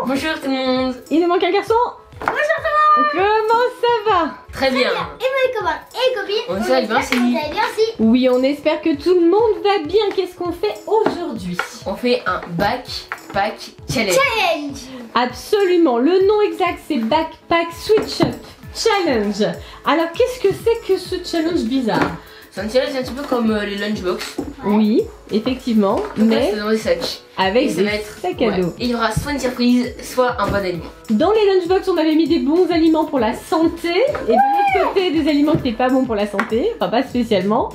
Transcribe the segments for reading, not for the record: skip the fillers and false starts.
Bonjour tout le monde. Il nous manque un garçon. Bonjour tout le monde. Comment ça va? Très bien. Et mes copains et copines, On va bien, espère que vous allez bien aussi. Oui, on espère que tout le monde va bien. Qu'est-ce qu'on fait aujourd'hui? On fait un backpack challenge. Challenge. Absolument, le nom exact c'est Backpack Switch Up Challenge. Alors qu'est-ce que c'est que ce challenge bizarre? C'est un challenge un petit peu comme les lunchbox. Oui, effectivement, Donc là, mais c'est dans des sacs. avec Et ça des va être sacs à dos. Et il y aura soit une surprise, soit un bon aliment. Dans les lunchbox, on avait mis des bons aliments pour la santé et de l'autre côté des aliments qui n'étaient pas bons pour la santé, enfin pas spécialement.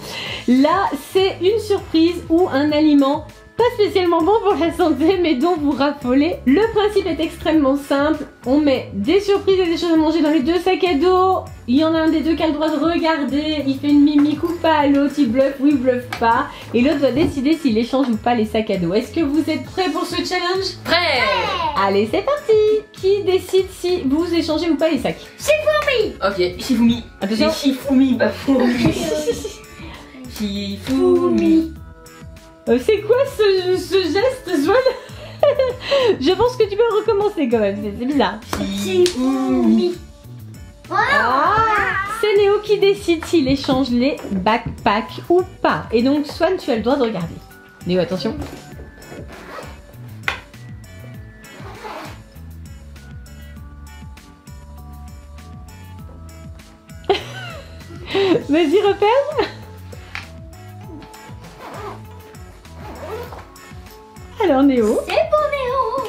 Là, c'est une surprise ou un aliment pas spécialement bon pour la santé mais dont vous raffolez. Le principe est extrêmement simple, on met des surprises et des choses à manger dans les deux sacs à dos. Il y en a un des deux qui a le droit de regarder, il fait une mimique ou pas à l'autre, il bluffe ou il bluffe pas. Et l'autre doit décider s'il échange ou pas les sacs à dos. Est-ce que vous êtes prêts pour ce challenge? Prêt? Allez, c'est parti! Qui décide si vous échangez ou pas les sacs? C'est Fourmi. Ok, Shifumi. Attention. C'est Shifumi, pas Fourmi. Shifumi. C'est quoi ce geste, Swan? Je pense que tu peux recommencer quand même, c'est bizarre. Shifumi. Ah, c'est Néo qui décide s'il échange les backpacks ou pas. Et donc, Swan, tu as le droit de regarder. Néo, attention. Vas-y, repère. Alors, Néo. C'est pour Néo.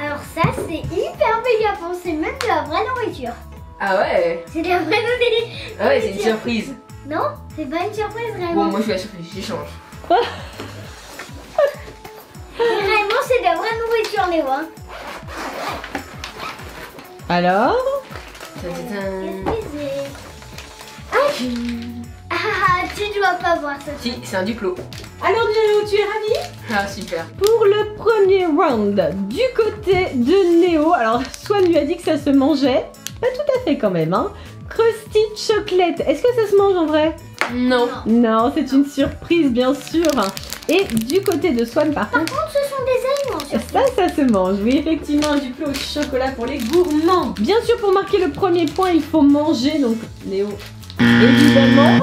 Alors ça, c'est hyper méga bon. C'est même de la vraie nourriture. Ah ouais? C'est de la vraie nourriture. Ah ouais, c'est une surprise. Non, c'est pas une surprise Bon, vraiment. moi je suis la surprise, j'échange. Vraiment, c'est de la vraie nourriture, Néo. Hein. Alors? Qu'est-ce que c'est? Ah, tu dois pas voir ça. Si, c'est un Duplo. Alors, Néo, tu es ravi? Ah super. Pour le premier round, du côté de Néo, alors Swan lui a dit que ça se mangeait, pas tout à fait quand même, hein. Krusty Chocolate, est-ce que ça se mange en vrai? Non. Non, c'est une surprise bien sûr. Et du côté de Swan par Par contre, contre, ce sont des aliments. surtout. ça se mange, oui effectivement, un Duplo au chocolat pour les gourmands. Bien sûr pour marquer le premier point, il faut manger, donc Néo, évidemment,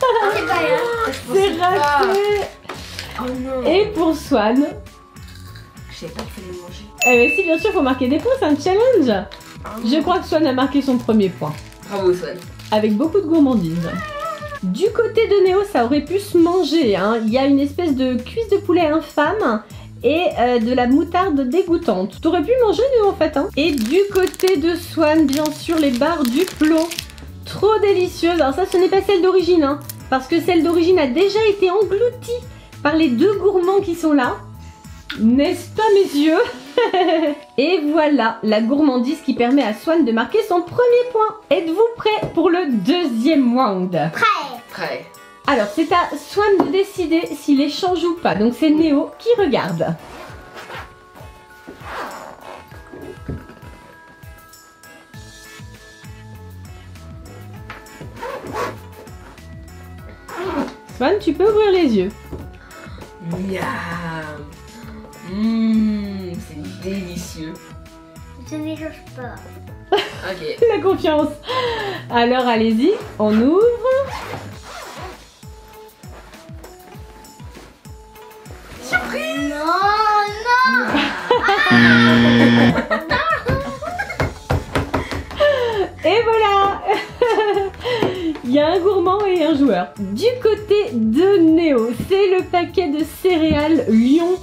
Ah, c'est pas grave. c'est raté. Oh non. Et pour Swan, Je savais pas qu'il fallait manger. eh bien si bien sûr, il faut marquer des points, c'est un challenge. Je crois que Swan a marqué son premier point, Bravo Swan. avec beaucoup de gourmandise. Du côté de Néo, ça aurait pu se manger, hein. Il y a une espèce de cuisse de poulet infâme et de la moutarde dégoûtante. T'aurais pu manger Néo en fait, hein. Et du côté de Swan, bien sûr, les barres Duplo, trop délicieuses. Alors ça, ce n'est pas celle d'origine, hein, parce que celle d'origine a déjà été engloutie par les deux gourmands qui sont là. N'est-ce pas, messieurs? Et voilà la gourmandise qui permet à Swan de marquer son premier point. Êtes-vous prêts pour le deuxième round? Prêt. Prêt. Alors, c'est à Swan de décider s'il échange ou pas. Donc, c'est Néo qui regarde. Swan, tu peux ouvrir les yeux. Miam. C'est délicieux. Je n'échange pas. Ok. La confiance. Alors, allez-y, on ouvre. Surprise. Non, non. Et voilà. Il y a un gourmand et un joueur. Du côté de Néo, c'est le paquet de céréales lion.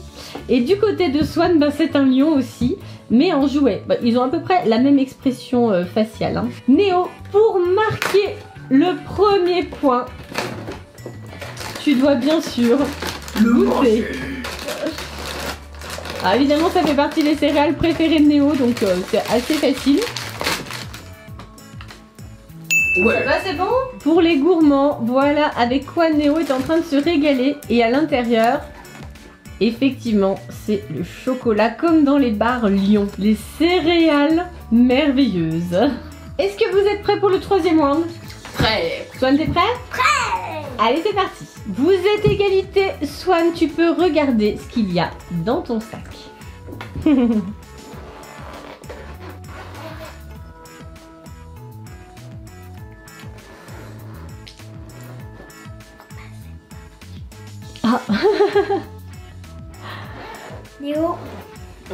Et du côté de Swan, ben, c'est un lion aussi, mais en jouet. Ben, ils ont à peu près la même expression faciale. Hein. Néo, pour marquer le premier point, tu dois bien sûr goûter. Ah, évidemment, ça fait partie des céréales préférées de Néo, donc c'est assez facile. Ouais. Bah, c'est bon. Pour les gourmands, voilà avec quoi Néo est en train de se régaler. Et à l'intérieur, effectivement, c'est le chocolat comme dans les barres Lion. Les céréales merveilleuses. Est-ce que vous êtes prêts pour le troisième round? Prêt. Swan, t'es prêt? Prêt. Allez, c'est parti. Vous êtes égalité. Swan, tu peux regarder ce qu'il y a dans ton sac.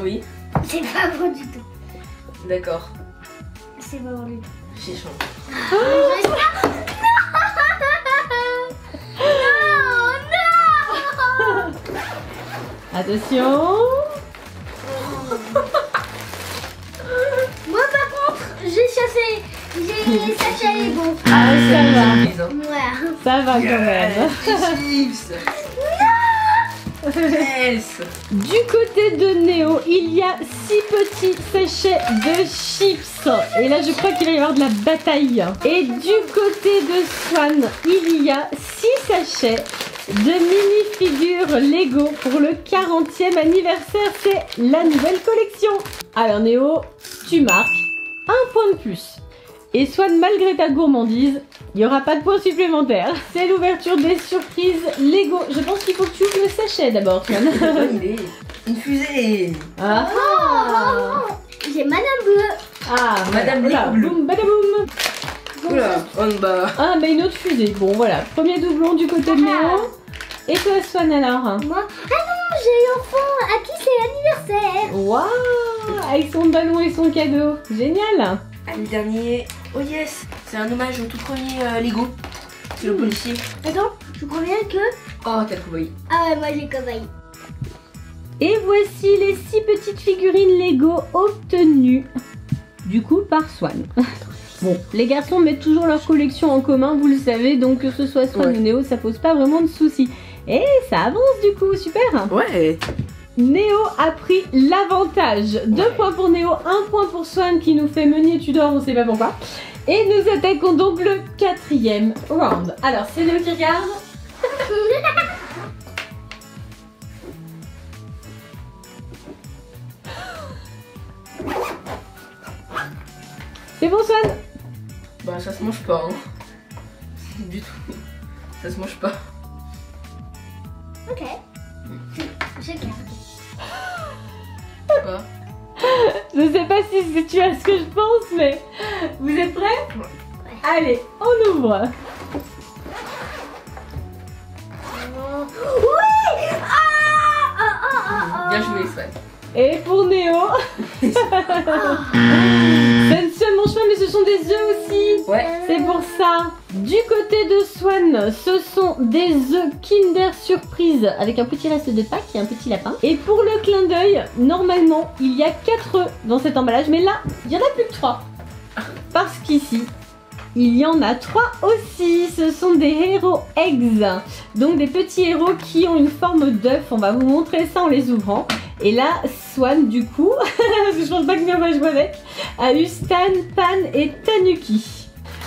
Oui, C'est pas bon du tout. d'accord. C'est pas bon du tout. J'ai chaud. Non, Attention. moi par contre, j'ai chassé. J'ai sachet Lego. Ah, ça va. Surprise, hein. Ouais. Ça va quand même. Yes, chips. Yes. Du côté de Néo, il y a 6 petits sachets de chips. Et là, je crois qu'il va y avoir de la bataille. Et du côté de Swan, il y a 6 sachets de mini-figures Lego pour le 40e anniversaire. C'est la nouvelle collection. Alors Néo, tu marques 1 point de plus. Et Swan, malgré ta gourmandise, il n'y aura pas de points supplémentaires. C'est l'ouverture des surprises Lego. Je pense qu'il faut que tu ouvres le sachet d'abord, Swan. Bonne idée. Une fusée. Ah Oh, j'ai Madame Bleu. Ah, Madame voilà. Bleu. Boum, badaboum. Oula, on bat. Ah, bah une autre fusée. Bon, voilà. Premier doublon du côté de Néo. Et toi, Swan, alors? Moi, ah non, j'ai eu enfant. À qui c'est l'anniversaire? Waouh! Avec son ballon et son cadeau. Génial! Allez, le dernier. Oh yes, c'est un hommage au tout premier Lego. C'est le policier. Attends, je crois bien que. Oh, t'as trouvé. Ah ouais, moi j'ai cobaye. Et voici les 6 petites figurines Lego obtenues, du coup, par Swan. Bon, les garçons mettent toujours leur collection en commun, vous le savez, donc que ce soit Swan ou Néo, ça pose pas vraiment de soucis. Et ça avance du coup, super! Ouais. Néo a pris l'avantage. 2 points pour Néo, 1 point pour Swan qui nous fait Meunier tu dors, on sait pas pourquoi. Et nous attaquons donc le 4e round. Alors, c'est Néo qui regarde. C'est bon, Swan? Bah, ça se mange pas, hein. Du tout. Ça se mange pas. Ok. Je garde. Quoi? Je sais pas si tu as ce que je pense, mais vous êtes prêts? Ouais. Allez, on ouvre. Oui! Bien joué, Swan. Et pour Néo, ça ne se mange pas, mais ce sont des œufs aussi. Ouais. C'est pour ça. Du côté de Swan, ce sont des œufs Kinder Surprise avec un petit reste de Pâques et un petit lapin. Et pour le clin d'œil, normalement, il y a 4 œufs dans cet emballage, mais là, il y en a plus que 3. Parce qu'ici, il y en a 3 aussi. Ce sont des Hero Eggs. Donc des petits héros qui ont une forme d'œuf. On va vous montrer ça en les ouvrant. Et là, Swan, du coup, parce que je pense pas que Néo va jouer avec, a eu Stan, Pan et Tanuki.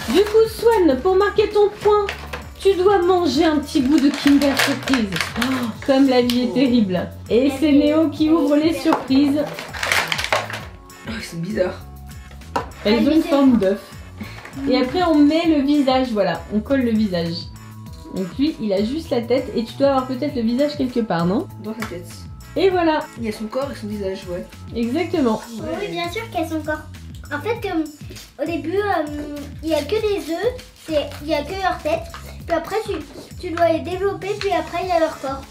Du coup, Swan, pour marquer ton point, tu dois manger un petit bout de Kinder Surprise. Oh, comme la vie est terrible. Et c'est Néo qui ouvre les surprises. Oh, c'est bizarre. Elles ont une forme d'œuf. Et après, on met le visage, voilà, on colle le visage. Donc lui, il a juste la tête et tu dois avoir peut-être le visage quelque part, non? Dans sa tête. Et voilà, Il y a son corps et son visage, ouais. exactement. Oui, bien sûr qu'elles sont encore. En fait, au début, il n'y a que des œufs, il n'y a que leur tête. Puis après, tu dois les développer, puis après, il y a leur corps.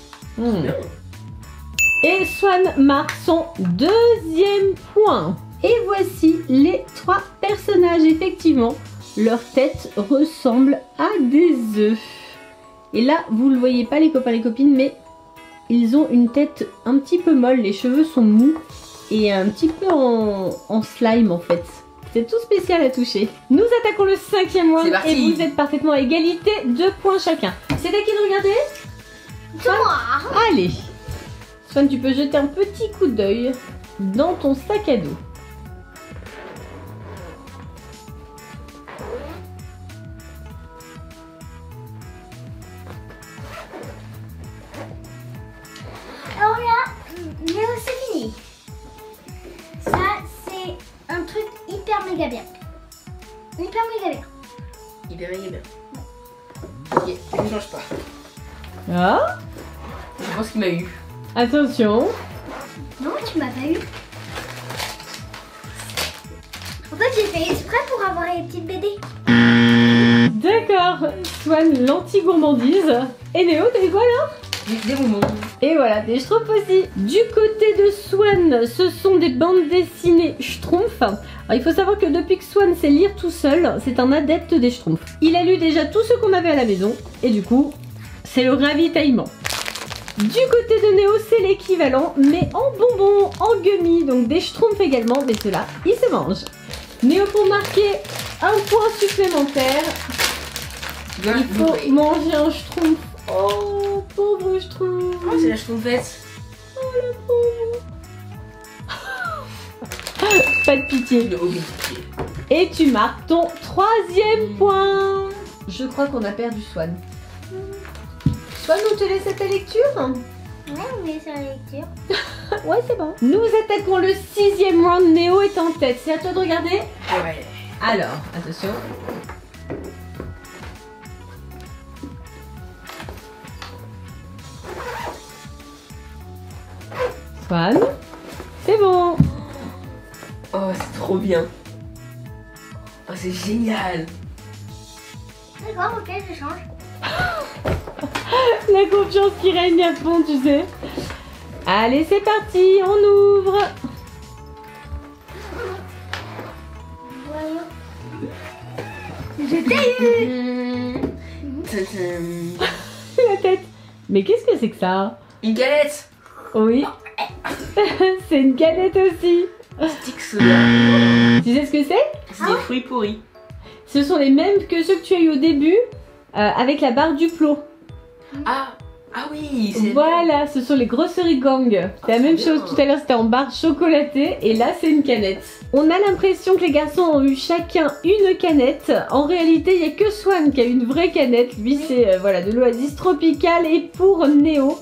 Et Swan marque son 2e point. Et voici les 3 personnages, effectivement. Leur tête ressemble à des œufs. Et là, vous ne le voyez pas les copains et les copines, mais ils ont une tête un petit peu molle, les cheveux sont mous et un petit peu en slime en fait. C'est tout spécial à toucher. Nous attaquons le 5e round et vous êtes parfaitement à égalité, 2 points chacun. C'est à qui de regarder? C'est moi. Allez, Swan, tu peux jeter un petit coup d'œil dans ton sac à dos. Alors là, Néo, c'est fini. Ça, c'est un truc hyper méga bien. Hyper méga bien. Hyper méga bien. Ok, je ne change pas. Ah, Je pense qu'il m'a eu. attention. Non, tu m'as pas eu. En fait, j'ai fait exprès pour avoir les petites BD. D'accord, Swan, l'anti-gourmandise. Et Néo, t'as eu quoi là? Des bonbons. Et voilà, des schtroumpfs aussi. Du côté de Swan, ce sont des bandes dessinées schtroumpfs. Alors, il faut savoir que depuis que Swan sait lire tout seul, c'est un adepte des schtroumpfs. Il a lu déjà tout ce qu'on avait à la maison, et du coup, c'est le ravitaillement. Du côté de Néo, c'est l'équivalent, mais en bonbons, en gummies, donc des schtroumpfs également, mais ceux-là, ils se mangent. Néo, pour marquer un point supplémentaire, il faut manger un schtroumpf. Oh, pauvre schtroumpf. Oh, c'est la schtroumpfette. Oh, la pauvre. Pas de pitié. Et tu marques ton 3e point. Je crois qu'on a perdu Swan. Swan, on te laisse à ta lecture? Ouais, on est sur la lecture. Ouais, c'est bon. Nous attaquons le 6e round. Néo est en tête. C'est à toi de regarder? Ouais. Alors, attention. Swan, c'est bon. Oh, c'est trop bien. Oh, c'est génial. D'accord, ok, je change. La confiance qui règne à fond, tu sais. Allez, c'est parti, on ouvre. Voyons. J'étais eu. La tête. Mais qu'est-ce que c'est que ça? Une galette. Oui. C'est une canette aussi. Stick soda. Tu sais ce que c'est? C'est des fruits pourris. Ce sont les mêmes que ceux que tu as eu au début avec la barre du plot. Ah oui, c'est Voilà, ce sont les grosseries gang. C'est la même bien. chose, tout à l'heure c'était en barre chocolatée et là c'est une canette. On a l'impression que les garçons ont eu chacun une canette. En réalité, il n'y a que Swan qui a une vraie canette. Lui c'est voilà, de l'oasis tropicale et pour Néo,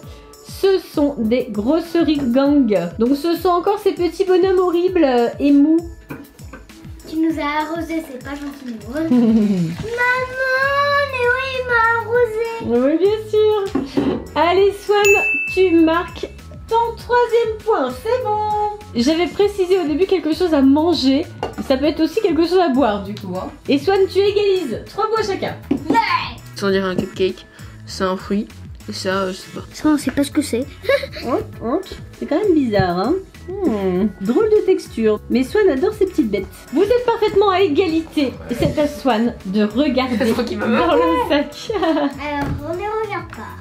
ce sont des grosseries gang. Donc ce sont encore ces petits bonhommes horribles et mous. Tu nous as arrosé, c'est pas gentil, Néo. Maman, Néo il m'a arrosé. Oui, bien sûr. Allez, Swan, tu marques ton 3e point. C'est bon. J'avais précisé au début quelque chose à manger. Ça peut être aussi quelque chose à boire, du coup. Hein. Et Swan, tu égalises. 3 points chacun. Ça on dirait un cupcake. C'est un fruit. Et ça, je sais pas. Ça, on sait pas ce que c'est. C'est quand même bizarre, hein. Drôle de texture. Mais Swan adore ces petites bêtes. Vous êtes parfaitement à égalité. Et c'est à Swan de regarder C'est toi qui me dans le sac. Alors, on ne regarde pas.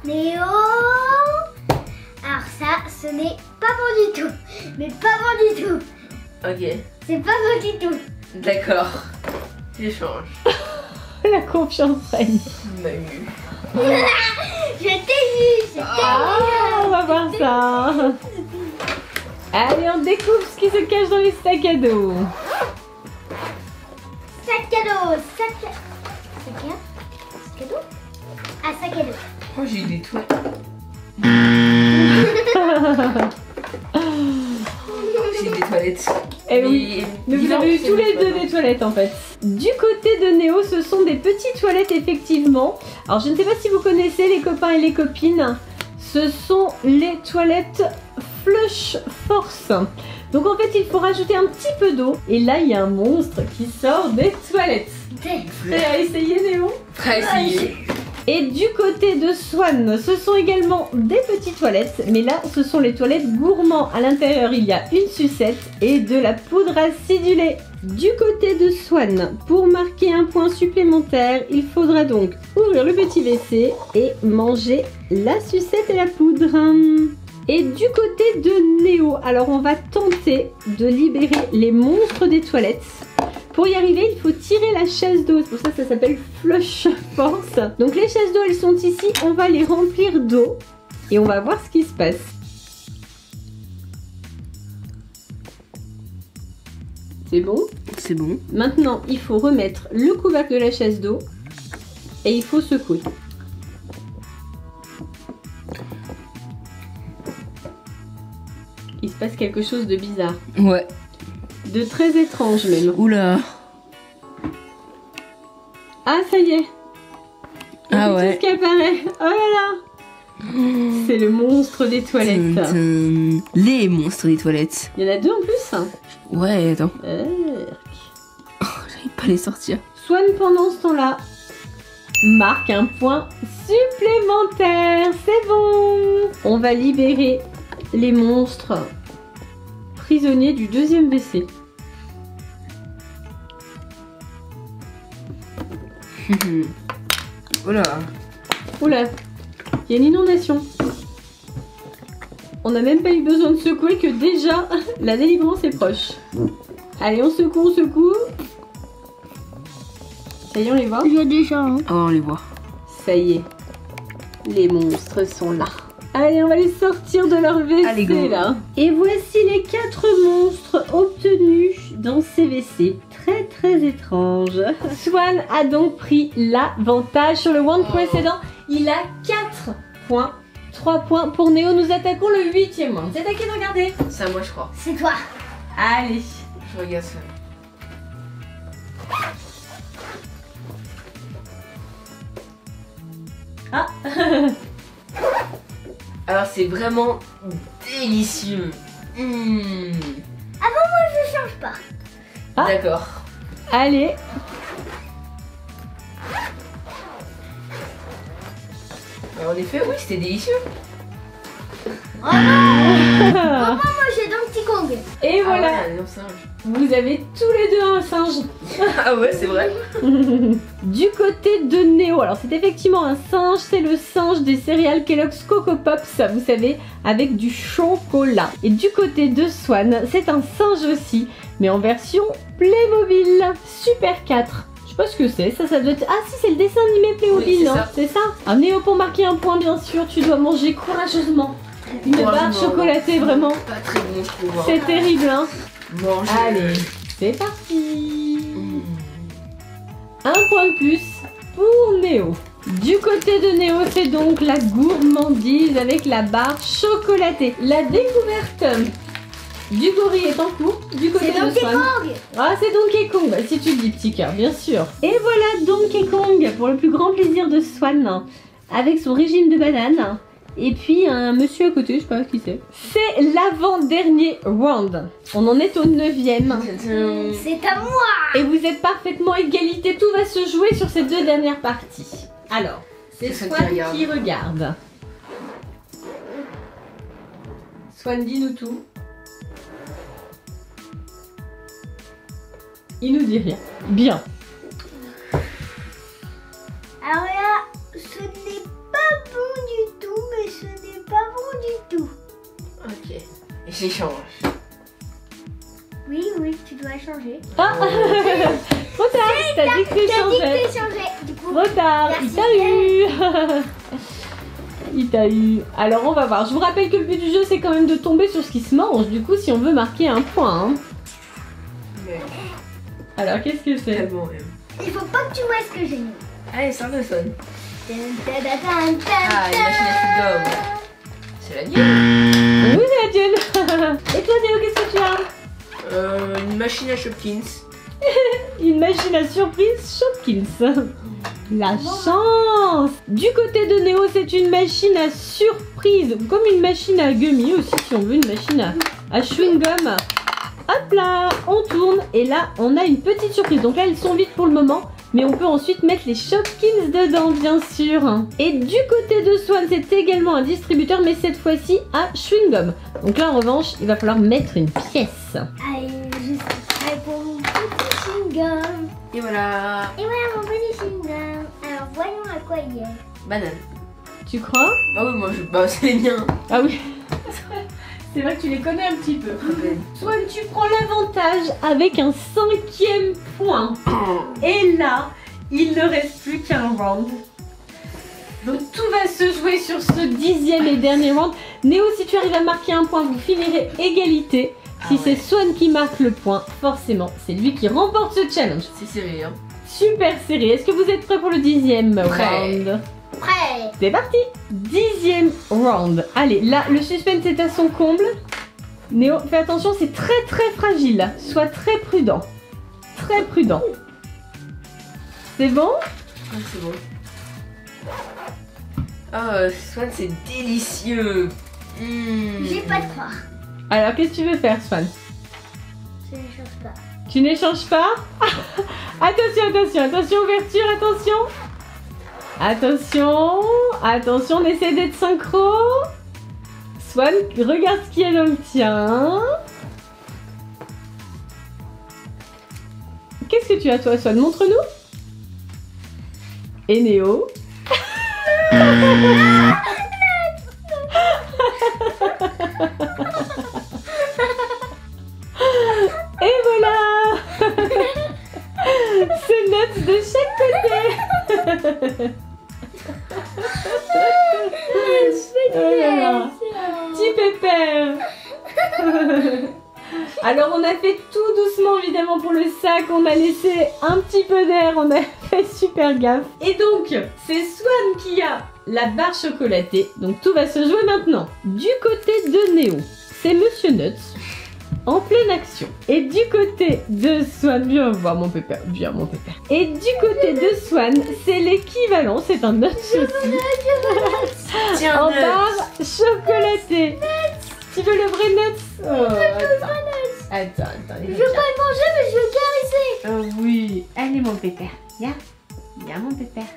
Néo. Alors ça, ce n'est pas bon du tout. Mais pas bon du tout. Ok, C'est pas bon du tout. d'accord. J'échange. La confiance règne. Il m'a eu. Je t'ai vu, c'est Ah, on va voir ça. Allez, on découvre ce qui se cache dans les sacs à dos. sac à dos, sac à dos. Ah, sac à dos. Oh, j'ai eu des toits. J'ai des toilettes. Eh oui. Mais vous avez eu tous les deux des toilettes en fait. Du côté de Néo, ce sont des petites toilettes effectivement. Alors je ne sais pas si vous connaissez les copains et les copines. Ce sont les toilettes Flush Force. Donc en fait il faut rajouter un petit peu d'eau. Et là il y a un monstre qui sort des toilettes. Prêt à essayer Néo? Prêt à essayer. Et du côté de Swan, ce sont également des petites toilettes, mais là, ce sont les toilettes gourmands. À l'intérieur, il y a une sucette et de la poudre acidulée. Du côté de Swan, pour marquer un point supplémentaire, il faudra donc ouvrir le petit WC et manger la sucette et la poudre. Et du côté de Néo, alors on va tenter de libérer les monstres des toilettes. Pour y arriver, il faut tirer la chaise d'eau. C'est pour ça que ça s'appelle Flush Force. Donc les chaises d'eau, elles sont ici. On va les remplir d'eau et on va voir ce qui se passe. C'est bon? C'est bon. Maintenant, il faut remettre le couvercle de la chaise d'eau et il faut secouer. Il se passe quelque chose de bizarre. Ouais. De très étrange même. Oula. Ah, ça y est. Il y a Ah quelque ouais. chose qui apparaît. Oh là là. C'est le monstre des toilettes. Les monstres des toilettes. Il y en a deux en plus. Ouais, attends. J'arrive pas à les sortir. Swan, pendant ce temps-là, marque un point supplémentaire. C'est bon. On va libérer les monstres prisonniers du deuxième WC. Voilà. Oula, il y a une inondation. On n'a même pas eu besoin de secouer que déjà la délivrance est proche. Allez, on secoue, on secoue. Ça y est, on les voit? Il y a déjà. Hein. Oh, on les voit. Ça y est, les monstres sont là. Allez, on va les sortir de leur Allez, WC go. là. Et voici les 4 monstres obtenus dans ces WC. Très très étrange. Swan a donc pris l'avantage sur le round précédent. Il a 4 points. 3 points pour Néo. Nous attaquons le 8e round. C'est à qui de regarder? C'est à moi, je crois. C'est toi. Allez. Je regarde ça. Ah. Alors, c'est vraiment délicieux. Je change pas. Ah. D'accord. Allez. Alors, en effet, oui, c'était délicieux. Oh non. Moi j'ai Donkey Kong. Et voilà. Ah ouais, un singe. Vous avez tous les deux un singe. Ah ouais, c'est vrai. Du côté de Néo, alors c'est effectivement un singe, c'est le singe des céréales Kellogg's Coco Pops, vous savez, avec du chocolat. Et du côté de Swan, c'est un singe aussi, mais en version Playmobil. Super 4. Je sais pas ce que c'est, ça doit être... Ah si, c'est le dessin animé Playmobil, Oui, non? c'est ça. C'est ça. Alors Néo, pour marquer un point, bien sûr, tu dois manger courageusement une barre chocolatée, vraiment. Pas très bon, je trouve. C'est terrible, hein. Manger. Allez, c'est parti. Un point de plus pour Néo. Du côté de Néo, c'est donc la gourmandise avec la barre chocolatée. La découverte du gorille est en cours du côté C'est de Donkey Swan. Kong. Ah, c'est Donkey Kong, bah, si tu le dis, petit cœur, bien sûr. Et voilà Donkey Kong, pour le plus grand plaisir de Swan, avec son régime de banane. Et puis un monsieur à côté, je sais pas qui c'est. C'est l'avant-dernier round. On en est au 9e. C'est à moi. Et vous êtes parfaitement égalité. Tout va se jouer sur ces 2 dernières parties. Alors, c'est C'est Swan Swan qui qui regarde. Swan, dis-nous tout. Il nous dit rien. Bien. Alors là, ce n'est pas bon du tout, mais ce n'est pas bon du tout. Ok. Et j'échange. Oui, tu dois changer. Ah trop tard. T'as dit que tu T'as dit changeais. que tu changeais. Du coup, Trop tard. Il Merci. t'a eu. Il t'a eu. Alors on va voir. Je vous rappelle que le but du jeu c'est quand même de tomber sur ce qui se mange. Du coup si on veut marquer un point. Hein. Mais Alors qu'est-ce que c'est? tellement même. il faut pas que tu vois ce que j'ai mis. Allez, ça me sonne. Ah, Ah, une machine à chewing-gum. C'est la mienne. Oui c'est la tienne. Et toi Néo, qu'est-ce que tu as? Une machine à Shopkins. Une machine à surprise Shopkins. La chance. Du côté de Néo, c'est une machine à surprise. Comme une machine à gummy aussi, si on veut, une machine à chewing-gum. Hop là, on tourne. Et là, on a une petite surprise. Donc là, elles sont vides pour le moment. Mais on peut ensuite mettre les Shopkins dedans, bien sûr. Et du côté de Swan, c'est également un distributeur, mais cette fois-ci à chewing-gum. Donc là, en revanche, il va falloir mettre une pièce. Allez, je suis prêt pour mon petit chewing-gum. Et voilà. Et voilà mon petit chewing-gum. Alors voyons à quoi il est. Banane. Tu crois? Ah oui, moi, bah, c'est les miens. Ah oui. C'est vrai que tu les connais un petit peu. Swan, tu prends l'avantage avec un 5e point. Et là, il ne reste plus qu'un round. Donc tout va se jouer sur ce 10e et dernier round. Néo, si tu arrives à marquer un point, vous finirez égalité. Si Ah ouais. c'est Swan qui marque le point, forcément, c'est lui qui remporte ce challenge. C'est serré, hein. Super serré. Est-ce que vous êtes prêts pour le 10e Prêt. round? Prêt. C'est parti. 10e round. Allez, là, le suspense est à son comble. Néo, fais attention, c'est très très fragile. Sois très prudent. Très prudent. C'est bon? Ah, c'est bon. Oh, Swan, c'est délicieux. J'ai pas de croire. Alors, qu'est-ce que tu veux faire, Swan? Je ne change pas. Tu n'échanges pas? Attention, attention, attention, ouverture, attention. Attention, attention, on essaie d'être synchro. Swan, regarde ce qu'il y a dans le tien. Qu'est-ce que tu as, toi, Swan? Montre-nous. Et Néo. Et voilà. C'est Nuts de chaque côté. Voilà. Petit pépère. Alors on a fait tout doucement évidemment pour le sac, on a laissé un petit peu d'air, on a fait super gaffe. Et donc c'est Swan qui a la barre chocolatée, donc tout va se jouer maintenant. Du côté de Néo, c'est Monsieur Nuts en pleine action. Et du côté de Swan, viens voir mon pépère, viens mon pépère. Et du côté de Swan, c'est l'équivalent, c'est un Nuts aussi. Tiens, En Nuts. barre chocolatée. Tu veux le vrai Nuts? Oh, attends. Je veux pas le manger, mais je veux le caresser. Oh oui, allez mon pépère. Viens mon pépère.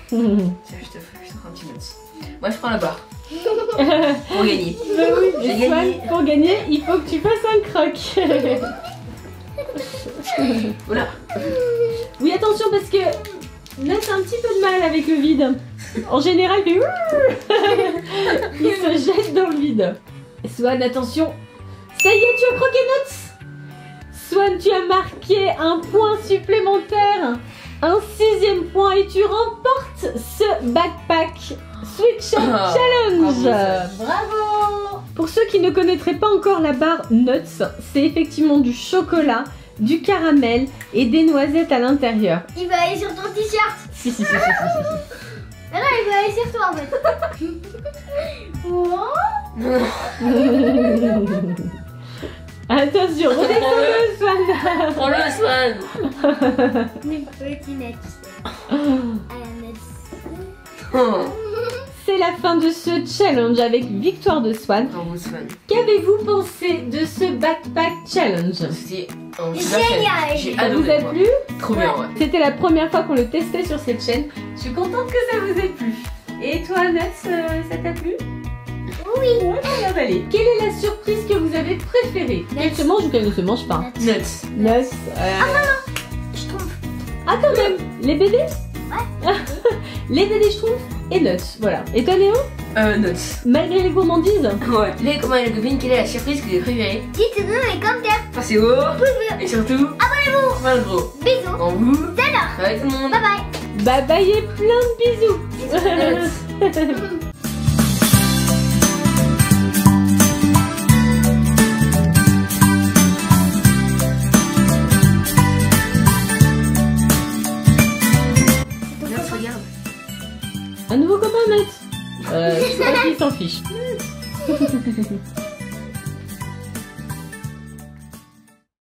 Tiens, je te fais un petit Nuts. Moi, je prends la barre. Pour gagner. Bah oui, J'ai et Swan, gagné. pour gagner, il faut que tu fasses un croc. Voilà. Oui, attention parce que là, c'est un petit peu de mal avec le vide. En général, il fait il se jette dans le vide. Swan, attention. Ça y est, tu as croqué Nuts. Swan, tu as marqué un point supplémentaire. Un 6e point et tu remportes ce backpack Switch Challenge. Bravo. Pour ceux qui ne connaîtraient pas encore la barre Nuts, c'est effectivement du chocolat, du caramel et des noisettes à l'intérieur. Il va aller sur ton t-shirt. Si. Ah non, il va aller sur toi en fait. Oh. Attention, redescends-le, Swan. Prends-le, Swan. Petit net. Oh. C'est la fin de ce challenge avec victoire de Swan. Bravo, Swan. Qu'avez-vous pensé de ce backpack challenge? C'était un Génial. J'ai Ça vous adoré. a moi. plu? Trop bien, ouais. C'était la première fois qu'on le testait sur cette chaîne. Je suis contente que ça vous ait plu. Et toi, Nuts, ça t'a plu? Oui. Ouais, t'as bien avalé. Quelle est la surprise que vous avez préférée? Qu'elle se mange ou qu'elle ne se mange pas? Nuts. Nuts. Je trouve. Ah, quand même. Les BD? Ouais. Les BD Schtroumpfs et Nuts. Voilà. Et toi, Léo? Nuts. Malgré les gourmandises? Ouais. Les comment les copines, quelle est la surprise que vous avez préférée? Dites-nous dans les commentaires. Passez au et surtout, Abonnez-vous. plein de gros. Bisous. En vous. Salut. Bye tout le monde. Bye bye. Bye bye et plein de bisous. Nuts. Nuts, regarde. Un nouveau copain, Nuts. Je crois qu'il s'en fiche.